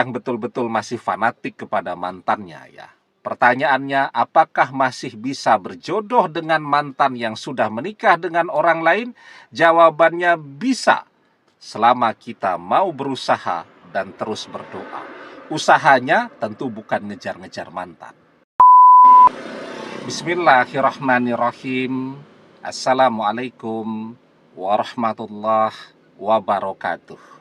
yang betul-betul masih fanatik kepada mantannya ya. Pertanyaannya, apakah masih bisa berjodoh dengan mantan yang sudah menikah dengan orang lain? Jawabannya bisa, selama kita mau berusaha dan terus berdoa. Usahanya tentu bukan ngejar-ngejar mantan. Bismillahirrahmanirrahim. Assalamualaikum warahmatullahi wabarakatuh.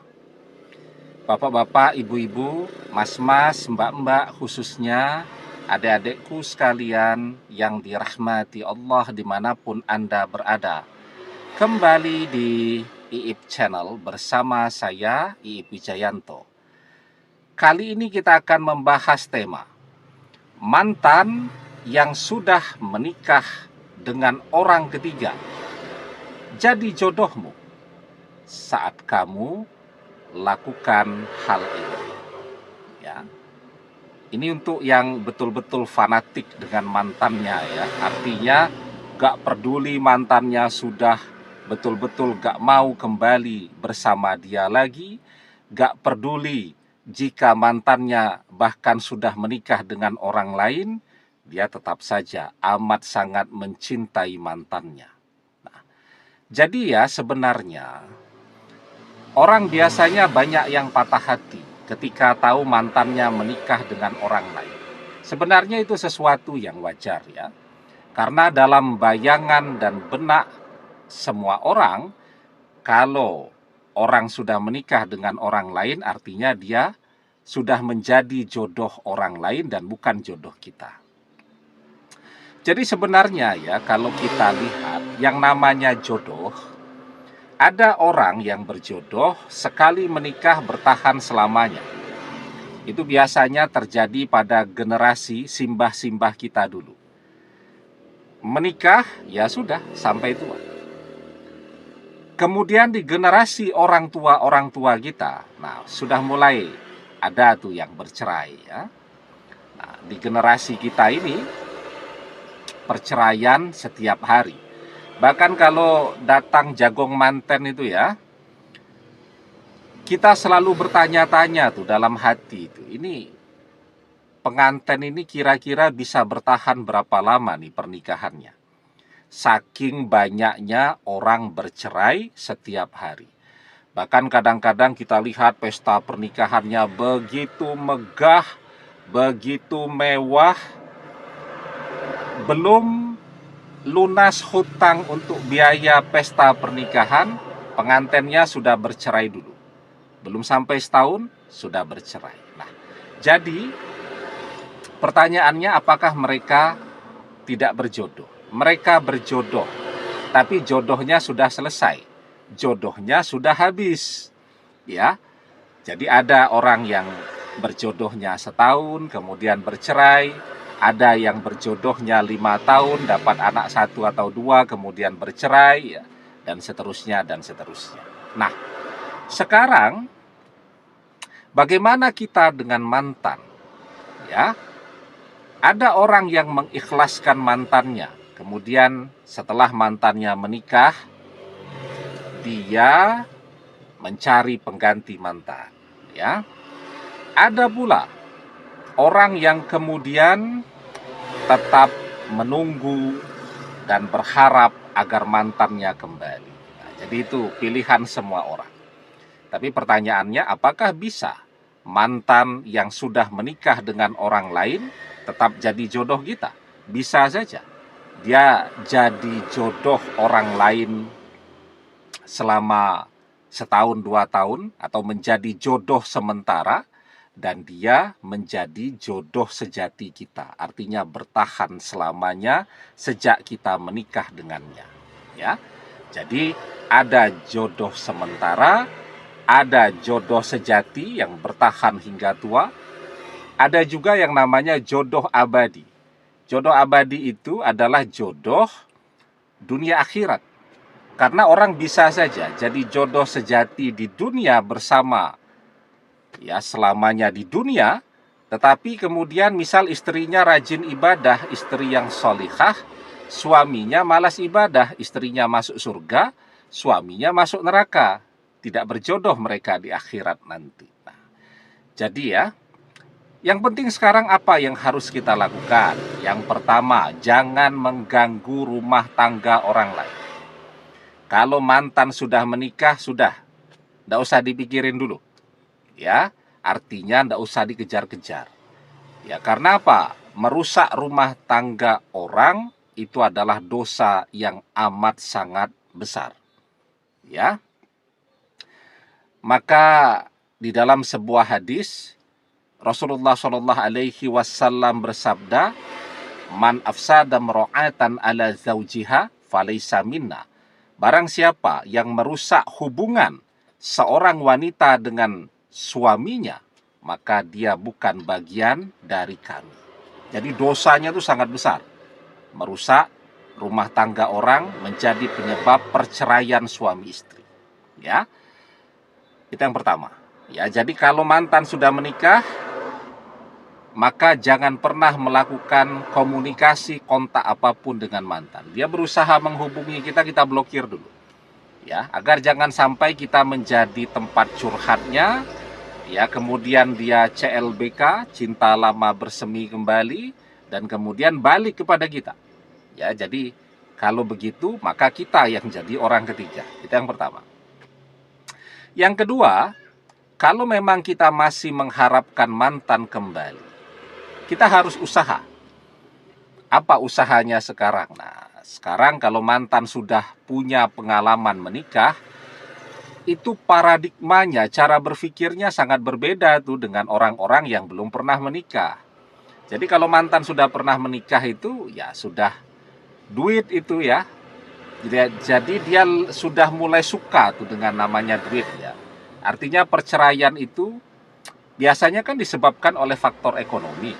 Bapak-bapak, ibu-ibu, mas-mas, mbak-mbak, khususnya adik-adikku sekalian yang dirahmati Allah dimanapun Anda berada. Kembali di IIP Channel bersama saya, IIP Wijayanto. Kali ini kita akan membahas tema mantan yang sudah menikah dengan orang ketiga. Jadi jodohmu saat kamu lakukan hal ini ya. Ini untuk yang betul-betul fanatik dengan mantannya ya. Artinya gak peduli mantannya sudah betul-betul gak mau kembali bersama dia lagi, gak peduli jika mantannya bahkan sudah menikah dengan orang lain, dia tetap saja amat sangat mencintai mantannya. Nah, jadi ya sebenarnya orang biasanya banyak yang patah hati ketika tahu mantannya menikah dengan orang lain. Sebenarnya itu sesuatu yang wajar ya. Karena dalam bayangan dan benak semua orang, kalau orang sudah menikah dengan orang lain artinya dia sudah menjadi jodoh orang lain dan bukan jodoh kita. Jadi sebenarnya ya kalau kita lihat yang namanya jodoh, ada orang yang berjodoh sekali menikah bertahan selamanya. Itu biasanya terjadi pada generasi simbah-simbah kita dulu. Menikah ya sudah sampai tua. Kemudian di generasi orang tua kita, nah sudah mulai ada tuh yang bercerai ya. Nah, di generasi kita ini perceraian setiap hari. Bahkan kalau datang jagung manten itu ya, kita selalu bertanya-tanya tuh dalam hati itu, ini pengantin ini kira-kira bisa bertahan berapa lama nih pernikahannya? Saking banyaknya orang bercerai setiap hari. Bahkan kadang-kadang kita lihat pesta pernikahannya begitu megah, begitu mewah, belum lunas hutang untuk biaya pesta pernikahan, pengantinnya sudah bercerai dulu. Belum sampai setahun, sudah bercerai. Nah, jadi pertanyaannya apakah mereka tidak berjodoh? Mereka berjodoh, tapi jodohnya sudah selesai. Jodohnya sudah habis. Ya, jadi ada orang yang berjodohnya setahun, kemudian bercerai. Ada yang berjodohnya 5 tahun, dapat anak 1 atau 2, kemudian bercerai, ya, dan seterusnya, dan seterusnya. Nah, sekarang, bagaimana kita dengan mantan? Ya, ada orang yang mengikhlaskan mantannya, kemudian setelah mantannya menikah, dia mencari pengganti mantan. Ya, ada pula orang yang kemudian tetap menunggu dan berharap agar mantannya kembali. Nah, jadi itu pilihan semua orang. Tapi pertanyaannya, apakah bisa mantan yang sudah menikah dengan orang lain tetap jadi jodoh kita? Bisa saja. Dia jadi jodoh orang lain selama setahun 2 tahun atau menjadi jodoh sementara, dan dia menjadi jodoh sejati kita, artinya bertahan selamanya sejak kita menikah dengannya ya. Jadi ada jodoh sementara, ada jodoh sejati yang bertahan hingga tua, ada juga yang namanya jodoh abadi. Jodoh abadi itu adalah jodoh dunia akhirat, karena orang bisa saja jadi jodoh sejati di dunia bersama ya selamanya di dunia, tetapi kemudian misal istrinya rajin ibadah, istri yang solihah, suaminya malas ibadah, istrinya masuk surga, suaminya masuk neraka, tidak berjodoh mereka di akhirat nanti. Nah, Jadi ya, yang penting sekarang apa yang harus kita lakukan? Yang pertama, jangan mengganggu rumah tangga orang lain. Kalau mantan sudah menikah, sudah, nggak usah dipikirin dulu. Ya, artinya nggak usah dikejar-kejar. Ya, karena apa? Merusak rumah tangga orang itu adalah dosa yang amat sangat besar. Ya, maka di dalam sebuah hadis Rasulullah Shallallahu Alaihi Wasallam bersabda, "Man afsada mro'atan ala zaujiha falaysa minna." Barang siapa yang merusak hubungan seorang wanita dengan suaminya, maka dia bukan bagian dari kami. Jadi dosanya itu sangat besar. Merusak rumah tangga orang menjadi penyebab perceraian suami istri. Ya, itu yang pertama. Ya, jadi kalau mantan sudah menikah, maka jangan pernah melakukan komunikasi kontak apapun dengan mantan. Dia berusaha menghubungi kita, kita blokir dulu. Ya, agar jangan sampai kita menjadi tempat curhatnya. Ya, kemudian dia CLBK, cinta lama bersemi kembali, dan kemudian balik kepada kita. Ya, jadi kalau begitu maka kita yang jadi orang ketiga. Itu yang pertama. Yang kedua, kalau memang kita masih mengharapkan mantan kembali, kita harus usaha. Apa usahanya sekarang? Nah, sekarang kalau mantan sudah punya pengalaman menikah, itu paradigmanya, cara berpikirnya sangat berbeda tuh dengan orang-orang yang belum pernah menikah. Jadi kalau mantan sudah pernah menikah itu, ya sudah duit itu ya. Jadi dia sudah mulai suka tuh dengan namanya duit ya. Artinya perceraian itu biasanya kan disebabkan oleh faktor ekonomi.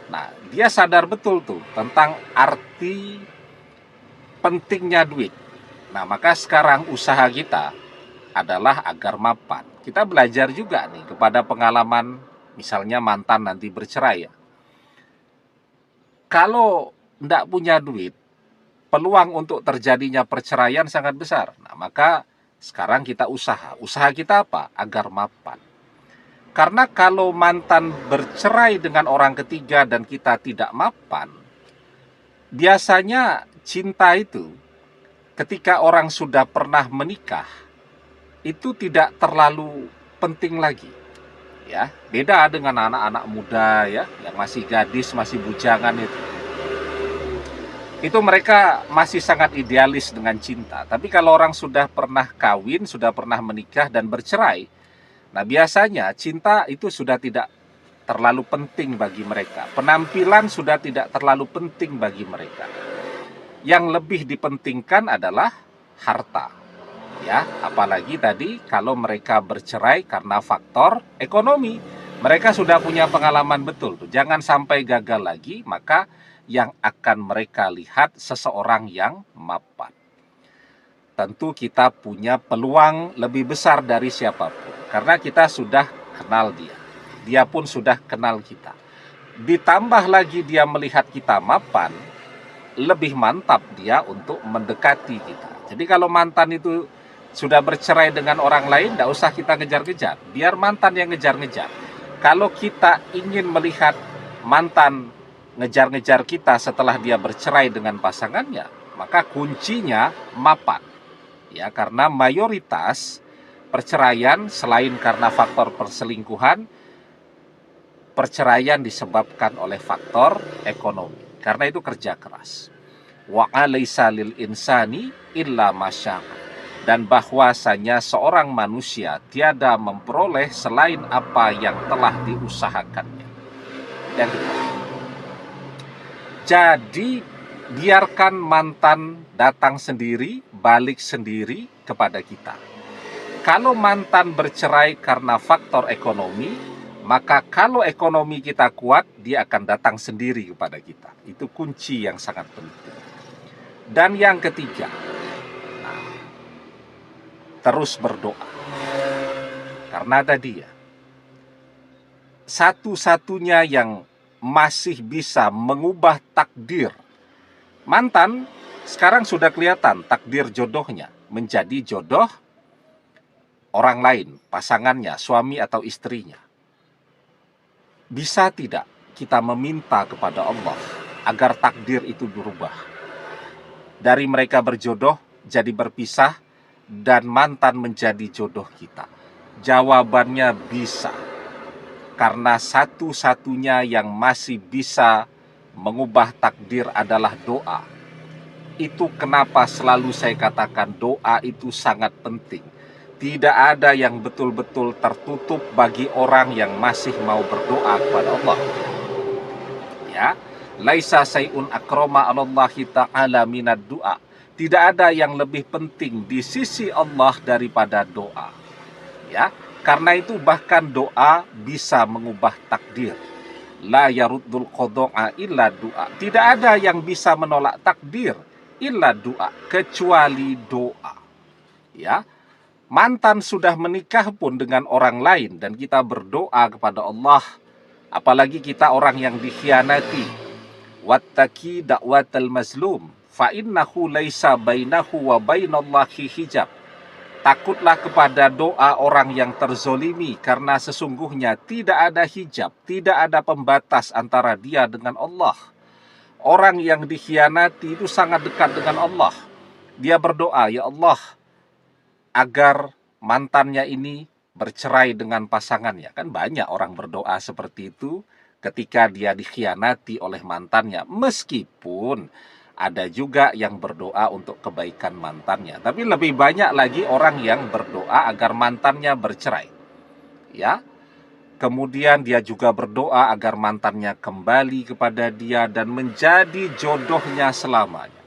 Nah, dia sadar betul tuh tentang arti pentingnya duit. Nah, maka sekarang usaha kita adalah agar mapan. Kita belajar juga nih kepada pengalaman misalnya mantan nanti bercerai ya. Kalau tidak punya duit, peluang untuk terjadinya perceraian sangat besar. Nah, maka sekarang kita usaha. Usaha kita apa? Agar mapan. Karena kalau mantan bercerai dengan orang ketiga dan kita tidak mapan, biasanya cinta itu ketika orang sudah pernah menikah itu tidak terlalu penting lagi. Ya, beda dengan anak-anak muda ya, yang masih gadis, masih bujangan itu. Itu mereka masih sangat idealis dengan cinta. Tapi kalau orang sudah pernah kawin, sudah pernah menikah dan bercerai, nah biasanya cinta itu sudah tidak terlalu penting bagi mereka. Penampilan sudah tidak terlalu penting bagi mereka. Yang lebih dipentingkan adalah harta. Ya, apalagi tadi kalau mereka bercerai karena faktor ekonomi. Mereka sudah punya pengalaman betul tuh. Jangan sampai gagal lagi, maka yang akan mereka lihat seseorang yang mapan. Tentu kita punya peluang lebih besar dari siapapun. Karena kita sudah kenal dia. Dia pun sudah kenal kita. Ditambah lagi dia melihat kita mapan, lebih mantap dia untuk mendekati kita. Jadi kalau mantan itu sudah bercerai dengan orang lain, tidak usah kita ngejar-ngejar. Biar mantan yang ngejar-ngejar. Kalau kita ingin melihat mantan ngejar-ngejar kita setelah dia bercerai dengan pasangannya, maka kuncinya mapan. Ya, karena mayoritas perceraian selain karena faktor perselingkuhan, perceraian disebabkan oleh faktor ekonomi. Karena itu kerja keras. Wa alaysa lil insani illa masya'a. Dan bahwasanya seorang manusia tiada memperoleh selain apa yang telah diusahakannya. Dan jadi biarkan mantan datang sendiri, balik sendiri kepada kita. Kalau mantan bercerai karena faktor ekonomi, maka kalau ekonomi kita kuat, dia akan datang sendiri kepada kita. Itu kunci yang sangat penting. Dan yang ketiga, terus berdoa. Karena tadi ya, satu-satunya yang masih bisa mengubah takdir mantan, sekarang sudah kelihatan takdir jodohnya menjadi jodoh orang lain, pasangannya, suami atau istrinya. Bisa tidak kita meminta kepada Allah agar takdir itu berubah? Dari mereka berjodoh jadi berpisah dan mantan menjadi jodoh kita. Jawabannya bisa. Karena satu-satunya yang masih bisa mengubah takdir adalah doa. Itu kenapa selalu saya katakan doa itu sangat penting. Tidak ada yang betul-betul tertutup bagi orang yang masih mau berdoa kepada Allah. Ya, laisa sayun akrama 'alallahi ta'ala minad du'a. Tidak ada yang lebih penting di sisi Allah daripada doa. Ya, karena itu bahkan doa bisa mengubah takdir. La yaruddul qada'a illa doa. Tidak ada yang bisa menolak takdir illa doa, kecuali doa. Ya, mantan sudah menikah pun dengan orang lain dan kita berdoa kepada Allah, apalagi kita orang yang dikhianati. Wattaqi da'watal mazlum fa innahu laisa bainahu wa bainallahi hijab. Takutlah kepada doa orang yang terzolimi, karena sesungguhnya tidak ada hijab, tidak ada pembatas antara dia dengan Allah. Orang yang dikhianati itu sangat dekat dengan Allah. Dia berdoa, ya Allah, agar mantannya ini bercerai dengan pasangannya. Kan banyak orang berdoa seperti itu ketika dia dikhianati oleh mantannya. Meskipun ada juga yang berdoa untuk kebaikan mantannya. Tapi lebih banyak lagi orang yang berdoa agar mantannya bercerai. Ya. Kemudian dia juga berdoa agar mantannya kembali kepada dia dan menjadi jodohnya selamanya.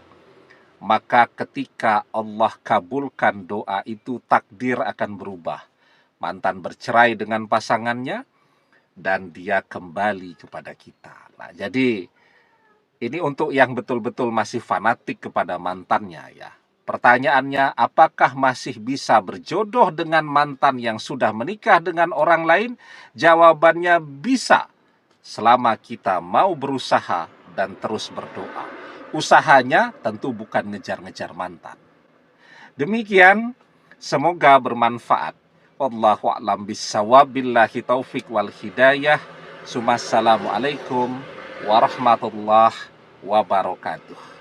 Maka ketika Allah kabulkan doa itu, takdir akan berubah. Mantan bercerai dengan pasangannya dan dia kembali kepada kita. Nah, jadi ini untuk yang betul-betul masih fanatik kepada mantannya ya. Pertanyaannya, apakah masih bisa berjodoh dengan mantan yang sudah menikah dengan orang lain? Jawabannya bisa, selama kita mau berusaha dan terus berdoa. Usahanya tentu bukan ngejar-ngejar mantan. Demikian, semoga bermanfaat. Wallahu a'lam bissawab, billahi taufik wal hidayah. Assalamualaikum warahmatullahi wabarakatuh.